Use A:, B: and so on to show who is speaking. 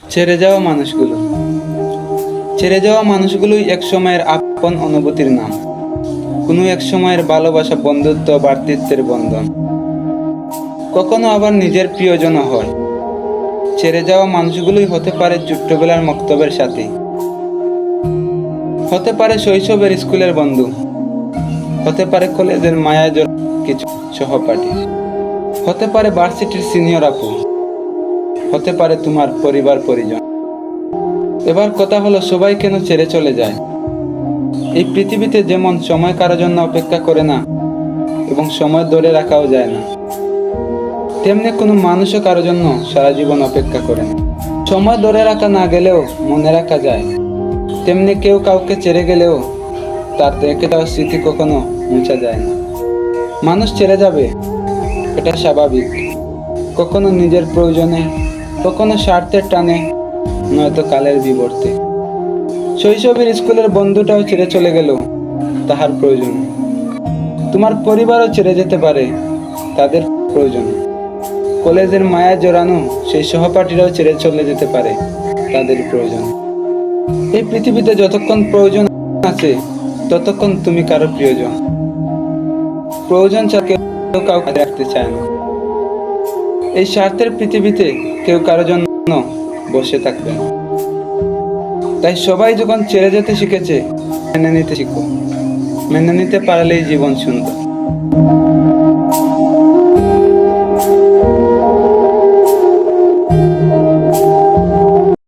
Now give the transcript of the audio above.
A: ছেড়ে যাওয়া মানুষগুলো ছেড়ে যাওয়া মানুষগুলোই এক সময়ের আপন অনুভূতির নাম, কোনো এক সময়ের ভালোবাসা, বন্ধুত্ব, ভ্রাতৃত্বের বন্ধন, কখনো আবার নিজের প্রিয়জন হয়। ছেড়ে যাওয়া মানুষগুলোই হতে পারে ছোট্টবেলার মক্তবের সাথী, হতে পারে শৈশবের স্কুলের বন্ধু, হতে পারে কলেজের মায়াজোর কিছু সহপাঠী, হতে পারে ভার্সিটির সিনিয়র আপু, হতে পারে তোমার পরিবার পরিজন। এবার কথা হলো, সবাই কেন ছেড়ে চলে যায়? এই পৃথিবীতে যেমন সময় কারোর জন্য অপেক্ষা করে না এবং সময় ধরে রাখাও যায় না, তেমনি কোনো মানুষও কারোর জন্য সারা জীবন অপেক্ষা করে না। সময় ধরে রাখা না গেলেও মনে রাখা যায়, তেমনি কেউ কাউকে ছেড়ে গেলেও তার রেখে দেওয়া স্মৃতি কখনো মুছা যায় না। মানুষ ছেড়ে যাবে, এটা স্বাভাবিক, কখনো নিজের প্রয়োজনে, কখনো স্বার্থের টানে, নয়তো কালের বিবর্তে। শৈশবের স্কুলের বন্ধুটাও ছেড়ে চলে গেল তাহার প্রয়োজন। তোমার পরিবারও ছেড়ে যেতে পারে তাদের প্রয়োজন। কলেজের মায়া জড়ানো সেই সহপাঠীরাও ছেড়ে চলে যেতে পারে তাদের প্রয়োজন। এই পৃথিবীতে যতক্ষণ প্রয়োজন আছে ততক্ষণ তুমি কারো প্রিয়জন। প্রয়োজন ছাড়া কেউ কাউকে রাখতে চায় না। এই স্বার্থের পৃথিবীতে কেউ কারো জন্য বসে থাকবে না। তাই সবাই যখন ছেড়ে যেতে শিখেছে, মেনে নিতে শিখো। মেনে নিতে পারলেই জীবন সুন্দর।